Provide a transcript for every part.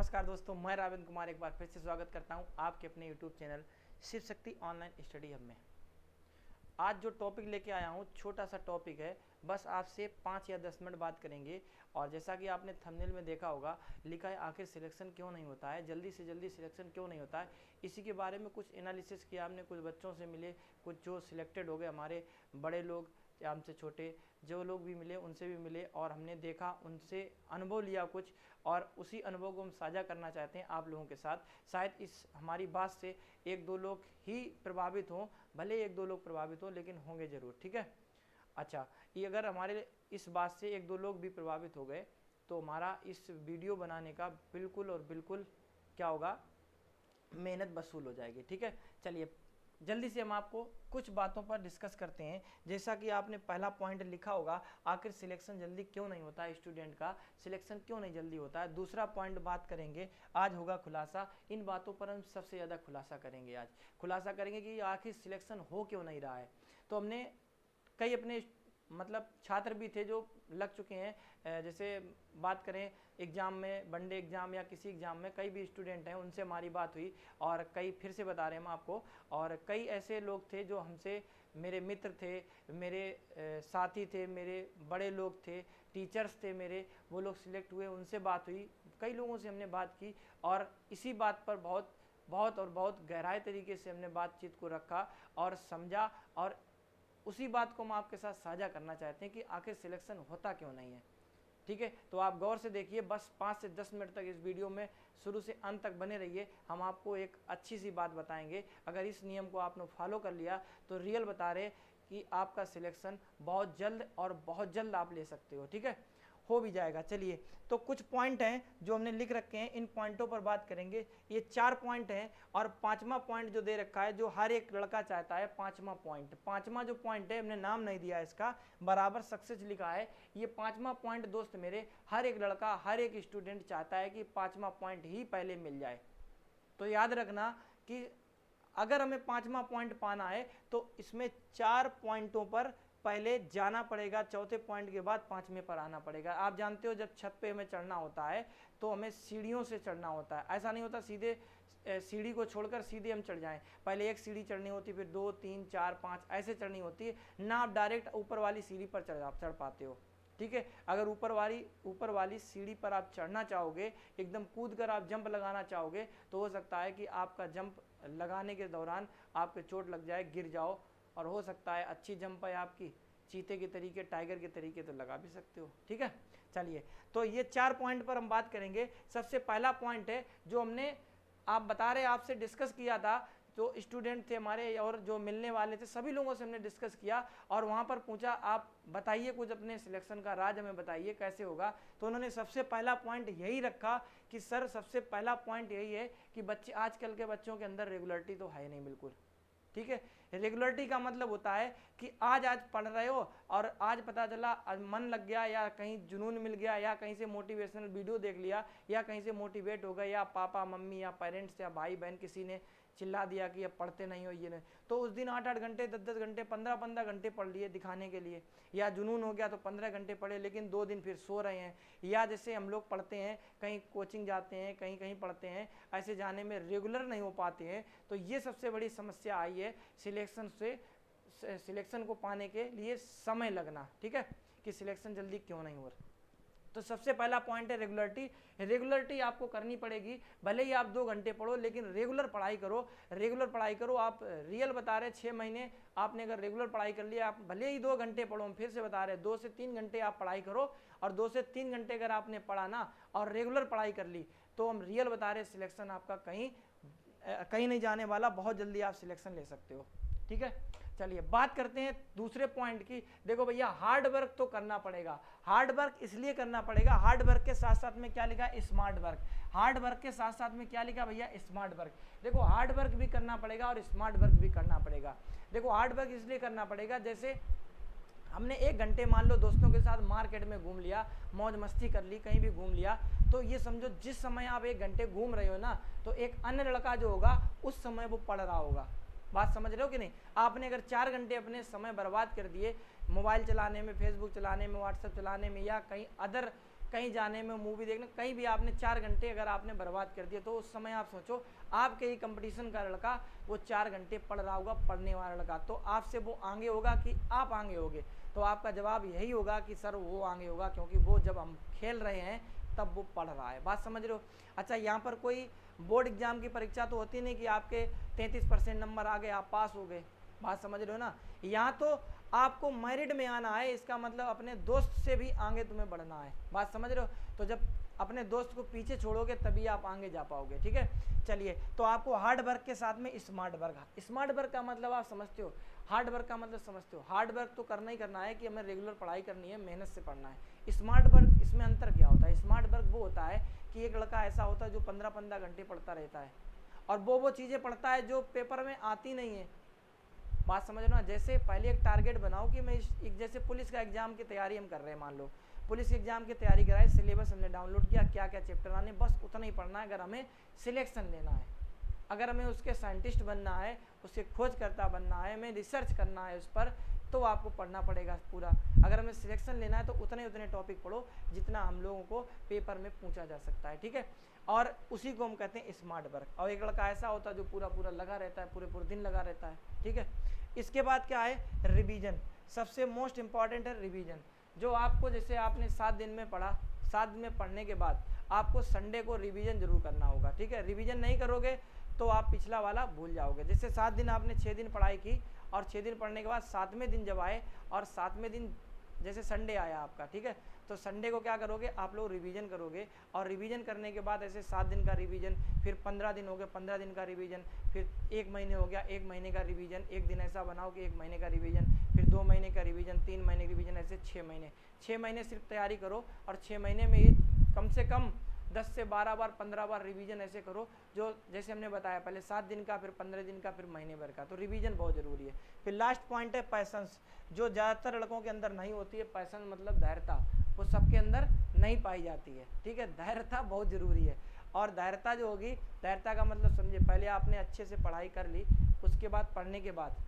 नमस्कार दोस्तों, मैं राविंद्र कुमार एक बार फिर से स्वागत करता हूं आपके अपने YouTube channel Shiv Shakti online study hub में। आज जो टॉपिक लेके आया हूं छोटा सा टॉपिक है, बस आपसे 5 या 10 मिनट बात करेंगे। और जैसा कि आपने थंबनेल में देखा होगा, लिखा है आखिर सिलेक्शन क्यों नहीं होता है, जल्दी से जल्दी सिलेक्शन क्यों नहीं होता है। इसी के बारे में कुछ एनालिसिस किया हमने, कुछ बच्चों से मिले, कुछ जो सिलेक्टेड हो गए, हमारे बड़े लोग या हमसे छोटे जो लोग भी मिले उनसे भी मिले, और हमने देखा, उनसे अनुभव लिया कुछ, और उसी अनुभव को हम साझा करना चाहते हैं आप लोगों के साथ। शायद इस हमारी बात से एक दो लोग ही प्रभावित हों, भले एक दो लोग प्रभावित हों, लेकिन होंगे जरूर। ठीक है, अच्छा, ये अगर हमारे इस बात से एक दो लोग भी प्रभावित हो गए तो हमारा इस वीडियो बनाने का बिल्कुल और बिल्कुल क्या होगा, मेहनत वसूल हो जाएगी। ठीक है, चलिए जल्दी से हम आपको कुछ बातों पर डिस्कस करते हैं। जैसा कि आपने पहला पॉइंट लिखा होगा, आखिर सिलेक्शन जल्दी क्यों नहीं होता है, स्टूडेंट का सिलेक्शन क्यों नहीं जल्दी होता है। दूसरा पॉइंट बात करेंगे, आज होगा खुलासा। इन बातों पर हम सबसे ज़्यादा खुलासा करेंगे, आज खुलासा करेंगे कि आखिर सिलेक्शन हो क्यों नहीं रहा है। तो हमने कई अपने मतलब छात्र भी थे जो लग चुके हैं, जैसे बात करें एग्ज़ाम में, वनडे एग्ज़ाम या किसी एग्ज़ाम में, कई भी स्टूडेंट हैं, उनसे हमारी बात हुई, और कई फिर से बता रहे हैं हम आपको। और कई ऐसे लोग थे जो हमसे, मेरे मित्र थे, मेरे साथी थे, मेरे बड़े लोग थे, टीचर्स थे मेरे, वो लोग सिलेक्ट हुए, उनसे बात हुई, कई लोगों से हमने बात की, और इसी बात पर बहुत गहराई तरीके से हमने बातचीत को रखा और समझा, और उसी बात को हम आपके साथ साझा करना चाहते हैं कि आखिर सिलेक्शन होता क्यों नहीं है। ठीक है, तो आप गौर से देखिए, बस 5 से 10 मिनट तक इस वीडियो में शुरू से अंत तक बने रहिए। हम आपको एक अच्छी सी बात बताएंगे, अगर इस नियम को आपने फॉलो कर लिया तो रियल बता रहे कि आपका सिलेक्शन बहुत जल्द और बहुत जल्द आप ले सकते हो। ठीक है, हो भी जाएगा। चलिए, तो कुछ पॉइंट हैं जो हमने लिख रखे हैं, इन पॉइंटों पर बात करेंगे। ये 4 पॉइंट हैं, और 5वां पॉइंट जो दे रखा है, जो हर एक लड़का चाहता है, 5वां पॉइंट। 5वां जो पॉइंट है, हमने नाम नहीं दिया इसका, बराबर सक्सेस लिखा है। ये 5वां पॉइंट दोस्त मेरे, हर एक लड़का, हर एक स्टूडेंट चाहता है कि 5वां पॉइंट ही पहले मिल जाए। तो याद रखना कि अगर हमें 5वां पॉइंट पाना है तो इसमें 4 पॉइंटों पर पहले जाना पड़ेगा, चौथे पॉइंट के बाद 5वें पर आना पड़ेगा। आप जानते हो, जब छत पे हमें चढ़ना होता है तो हमें सीढ़ियों से चढ़ना होता है। ऐसा नहीं होता सीधे सीढ़ी को छोड़कर सीधे हम चढ़ जाएं, पहले एक सीढ़ी चढ़नी होती है, फिर 2 3 4 5 ऐसे चढ़नी होती है ना। आप डायरेक्ट ऊपर वाली सीढ़ी पर चढ़ पाते हो। ठीक है, अगर ऊपर वाली सीढ़ी पर आप चढ़ना चाहोगे, एकदम कूद कर आप जंप लगाना चाहोगे, तो हो सकता है कि आपका जंप लगाने के दौरान आपके चोट लग जाए, गिर जाओ, और हो सकता है अच्छी जंप है आपकी, चीते के तरीके, टाइगर के तरीके तो लगा भी सकते हो। ठीक है, चलिए, तो ये 4 पॉइंट पर हम बात करेंगे। सबसे पहला पॉइंट है जो हमने, आप बता रहे, आपसे डिस्कस किया था, जो स्टूडेंट थे हमारे और जो मिलने वाले थे, सभी लोगों से हमने डिस्कस किया, और वहाँ पर पूछा आप बताइए कुछ अपने सिलेक्शन का राज हमें बताइए कैसे होगा। तो उन्होंने सबसे पहला पॉइंट यही रखा कि सर सबसे पहला पॉइंट यही है कि बच्चे, आजकल के बच्चों के अंदर रेगुलरिटी तो है नहीं बिल्कुल। ठीक है, रेगुलरिटी का मतलब होता है कि आज पढ़ रहे हो और आज पता चला, आज मन लग गया, या कहीं जुनून मिल गया, या कहीं से मोटिवेशनल वीडियो देख लिया, या कहीं से मोटिवेट हो गए, या पापा मम्मी या पेरेंट्स या भाई बहन किसी ने चिल्ला दिया कि अब पढ़ते नहीं हो, ये नहीं, तो उस दिन 8-8 घंटे, 10-10 घंटे, 15-15 घंटे पढ़ लिए दिखाने के लिए, या जुनून हो गया तो 15 घंटे पढ़े, लेकिन 2 दिन फिर सो रहे हैं। या जैसे हम लोग पढ़ते हैं, कहीं कोचिंग जाते हैं, कहीं कहीं पढ़ते हैं, ऐसे जाने में रेगुलर नहीं हो पाते हैं। तो ये सबसे बड़ी समस्या आई है सिलेक्शन को पाने के लिए समय लगना। ठीक है, कि सिलेक्शन जल्दी क्यों नहीं हो रहा। तो सबसे पहला पॉइंट है रेगुलरिटी। रेगुलरिटी आपको करनी पड़ेगी, भले ही आप 2 घंटे पढ़ो, लेकिन रेगुलर पढ़ाई करो, रेगुलर पढ़ाई करो। आप रियल बता रहे, 6 महीने आपने अगर रेगुलर पढ़ाई कर लिया, आप भले ही 2 घंटे पढ़ो, हम फिर से बता रहे 2 से 3 घंटे आप पढ़ाई करो, और 2 से 3 घंटे अगर आपने पढ़ा ना और रेगुलर पढ़ाई कर ली, तो हम रियल बता रहे सिलेक्शन आपका कहीं नहीं जाने वाला, बहुत जल्दी आप सिलेक्शन ले सकते हो। ठीक है, चलिए बात करते हैं दूसरे पॉइंट की। देखो भैया, हार्ड वर्क तो करना पड़ेगा। हार्ड वर्क इसलिए करना पड़ेगा, हार्ड वर्क के साथ साथ में क्या लिखा, स्मार्ट वर्क। हार्ड वर्क के साथ साथ में क्या लिखा भैया, स्मार्ट वर्क। देखो, हार्ड वर्क भी करना पड़ेगा और स्मार्ट वर्क भी करना पड़ेगा। देखो, हार्ड वर्क इसलिए करना पड़ेगा, जैसे हमने 1 घंटे मान लो दोस्तों के साथ मार्केट में घूम लिया, मौज मस्ती कर ली, कहीं भी घूम लिया, तो ये समझो जिस समय आप 1 घंटे घूम रहे हो ना, तो एक अन्य लड़का जो होगा उस समय वो पढ़ रहा होगा। बात समझ रहे हो कि नहीं। आपने अगर 4 घंटे अपने समय बर्बाद कर दिए मोबाइल चलाने में, फेसबुक चलाने में, व्हाट्सएप चलाने में, या कहीं कहीं जाने में, मूवी देखने, कहीं भी आपने 4 घंटे अगर आपने बर्बाद कर दिए, तो उस समय आप सोचो आपके ही कंपटीशन का लड़का वो 4 घंटे पढ़ रहा होगा, पढ़ने वाला लड़का, तो आपसे वो आगे होगा कि आप आगे होगे? तो आपका जवाब यही होगा कि सर वो आगे होगा, क्योंकि वो जब हम खेल रहे हैं तब वो पढ़ रहा है। बात समझ रहे हो? अच्छा, यहाँ पर कोई बोर्ड एग्जाम की परीक्षा तो होती नहीं कि आपके 33% नंबर आ गए, आप पास हो गए। बात समझ रहे हो ना? यहाँ तो आपको मेरिट में आना है, इसका मतलब अपने दोस्त से भी आगे तुम्हें बढ़ना है। बात समझ रहे हो? तो जब अपने दोस्त को पीछे छोड़ोगे तभी आप आगे जा पाओगे। ठीक है, चलिए, तो आपको हार्ड वर्क के साथ में स्मार्ट वर्क। स्मार्ट वर्क का मतलब आप समझते हो, हार्ड वर्क का मतलब समझते हो। हार्ड वर्क तो करना ही करना है कि हमें रेगुलर पढ़ाई करनी है, मेहनत से पढ़ना है। स्मार्ट वर्क, इसमें अंतर क्या होता है? स्मार्ट वर्क वो होता है कि एक लड़का ऐसा होता है जो 15-15 घंटे पढ़ता रहता है, और वो चीज़ें पढ़ता है जो पेपर में आती नहीं है। बात समझ लो ना? जैसे पहले एक टारगेट बनाओ कि मैं जैसे पुलिस का एग्जाम की तैयारी हम कर रहे हैं, मान लो पुलिस एग्जाम की तैयारी कराए, सिलेबस हमने डाउनलोड किया, क्या क्या चैप्टर आने, बस उतना ही पढ़ना है। अगर हमें सिलेक्शन लेना है, अगर हमें उसके साइंटिस्ट बनना है, उसके खोजकर्ता बनना है, हमें रिसर्च करना है उस पर, तो आपको पढ़ना पड़ेगा पूरा। अगर हमें सिलेक्शन लेना है तो उतने टॉपिक पढ़ो जितना हम लोगों को पेपर में पूछा जा सकता है। ठीक है, और उसी को हम कहते हैं स्मार्ट वर्क। और एक लड़का ऐसा होता है जो पूरा लगा रहता है, पूरे दिन लगा रहता है। ठीक है, इसके बाद क्या है? रिवीजन। सबसे मोस्ट इंपॉर्टेंट है रिवीजन। जो आपको, जैसे आपने 7 दिन में पढ़ा, 7 दिन में पढ़ने के बाद आपको संडे को रिवीजन जरूर करना होगा। ठीक है, रिवीजन नहीं करोगे तो आप पिछला वाला भूल जाओगे। जैसे 7 दिन आपने 6 दिन पढ़ाई की, और 6 दिन पढ़ने के बाद 7वें दिन जब आए, और 7वें दिन जैसे संडे आया आपका, ठीक है, तो संडे को क्या करोगे? आप लोग रिवीजन करोगे, और रिवीजन करने के बाद ऐसे 7 दिन का रिवीजन, फिर 15 दिन हो गए, 15 दिन का रिवीजन, फिर 1 महीने हो गया, 1 महीने का रिवीजन। एक दिन ऐसा बनाओ कि 1 महीने का रिवीजन, फिर 2 महीने का रिवीजन, 3 महीने रिवीजन, ऐसे 6 महीने। 6 महीने सिर्फ तैयारी करो, और 6 महीने में ही कम से कम 10 से 12 बार, 15 बार रिवीजन ऐसे करो, जो जैसे हमने बताया पहले 7 दिन का, फिर 15 दिन का, फिर महीने भर का। तो रिवीजन बहुत ज़रूरी है। फिर लास्ट पॉइंट है पैशंस, जो ज़्यादातर लड़कों के अंदर नहीं होती है। पैशन मतलब धैर्यता, वो सबके अंदर नहीं पाई जाती है। ठीक है, धैर्यता बहुत ज़रूरी है। और धैर्यता जो होगी, धैर्यता का मतलब समझे, पहले आपने अच्छे से पढ़ाई कर ली, उसके बाद पढ़ने के बाद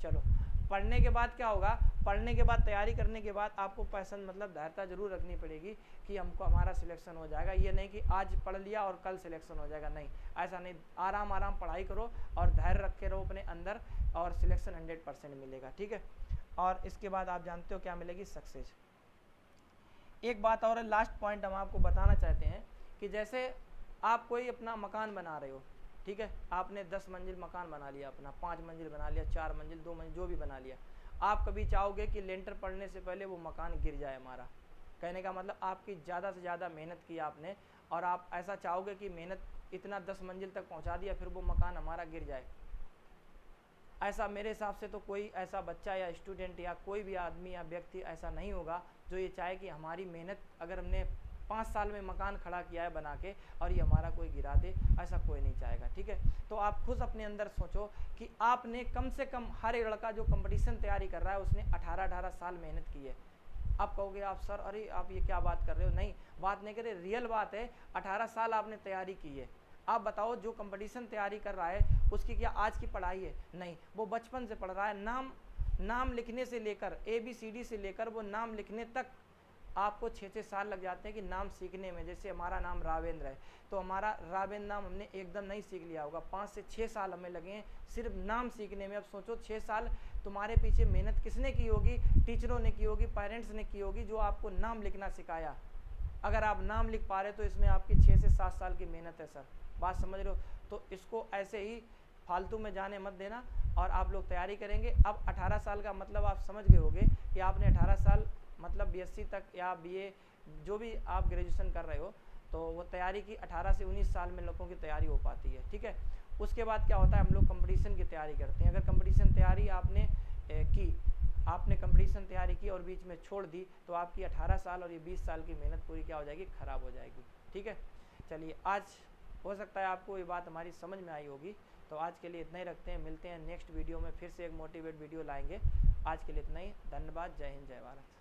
चलो, पढ़ने के बाद क्या होगा? पढ़ने के बाद, तैयारी करने के बाद आपको पैशन मतलब धैर्यता जरूर रखनी पड़ेगी कि हमको हमारा सिलेक्शन हो जाएगा। ये नहीं कि आज पढ़ लिया और कल सिलेक्शन हो जाएगा, नहीं, ऐसा नहीं। आराम पढ़ाई करो और धैर्य रखे रहो अपने अंदर, और सिलेक्शन 100% मिलेगा। ठीक है, और इसके बाद आप जानते हो क्या मिलेगी? सक्सेस। एक बात और है, लास्ट पॉइंट हम आपको बताना चाहते हैं कि जैसे आप कोई अपना मकान बना रहे हो, ठीक है, आपने 10 मंजिल मकान बना लिया अपना, 5 मंजिल बना लिया, 4 मंजिल, 2 मंजिल, जो भी बना लिया। आप कभी चाहोगे कि लेंटर पड़ने से पहले वो मकान गिर जाए हमारा? कहने का मतलब आपकी ज़्यादा से ज़्यादा मेहनत की आपने, और आप ऐसा चाहोगे कि मेहनत इतना 10 मंजिल तक पहुंचा दिया, फिर वो मकान हमारा गिर जाए? ऐसा मेरे हिसाब से तो कोई ऐसा बच्चा या स्टूडेंट या कोई भी आदमी या व्यक्ति ऐसा नहीं होगा जो ये चाहे कि हमारी मेहनत, अगर हमने 5 साल में मकान खड़ा किया है बना के, और ये हमारा कोई गिरा दे, ऐसा कोई नहीं चाहेगा। ठीक है, तो आप खुद अपने अंदर सोचो कि आपने कम से कम, हर एक लड़का जो कंपटीशन तैयारी कर रहा है उसने 18-18 साल मेहनत की है। आप कहोगे आप सर, अरे आप ये क्या बात कर रहे हो? नहीं, बात नहीं कर रहे, रियल बात है। 18 साल आपने तैयारी की है। आप बताओ, जो कंपटीशन तैयारी कर रहा है उसकी क्या आज की पढ़ाई है? नहीं, वो बचपन से पढ़ रहा है। नाम लिखने से लेकर, ABCD से लेकर वो नाम लिखने तक आपको 6-6 साल लग जाते हैं कि नाम सीखने में। जैसे हमारा नाम रावेंद्र है, तो हमारा रावेंद्र नाम हमने एकदम नहीं सीख लिया होगा, 5 से 6 साल हमें लगे हैं सिर्फ नाम सीखने में। अब सोचो 6 साल तुम्हारे पीछे मेहनत किसने की होगी? टीचरों ने की होगी, पेरेंट्स ने की होगी, जो आपको नाम लिखना सिखाया। अगर आप नाम लिख पा रहे तो इसमें आपकी 6 से 7 साल की मेहनत है सर। बात समझ रहे हो? तो इसको ऐसे ही फालतू में जाने मत देना, और आप लोग तैयारी करेंगे। अब 18 साल का मतलब आप समझ गए होंगे कि आपने 18 साल मतलब BSc तक या BA, जो भी आप ग्रेजुएशन कर रहे हो, तो वो तैयारी की 18 से 19 साल में लोगों की तैयारी हो पाती है। ठीक है, उसके बाद क्या होता है, हम लोग कंपटीशन की तैयारी करते हैं। अगर कंपटीशन तैयारी आपने आपने कंपटीशन तैयारी की और बीच में छोड़ दी, तो आपकी 18 साल और ये 20 साल की मेहनत पूरी क्या हो जाएगी? खराब हो जाएगी। ठीक है, चलिए, आज हो सकता है आपको ये बात हमारी समझ में आई होगी। तो आज के लिए इतना ही रखते हैं, मिलते हैं नेक्स्ट वीडियो में, फिर से एक मोटिवेट वीडियो लाएंगे। आज के लिए इतना ही, धन्यवाद, जय हिंद, जय भारत।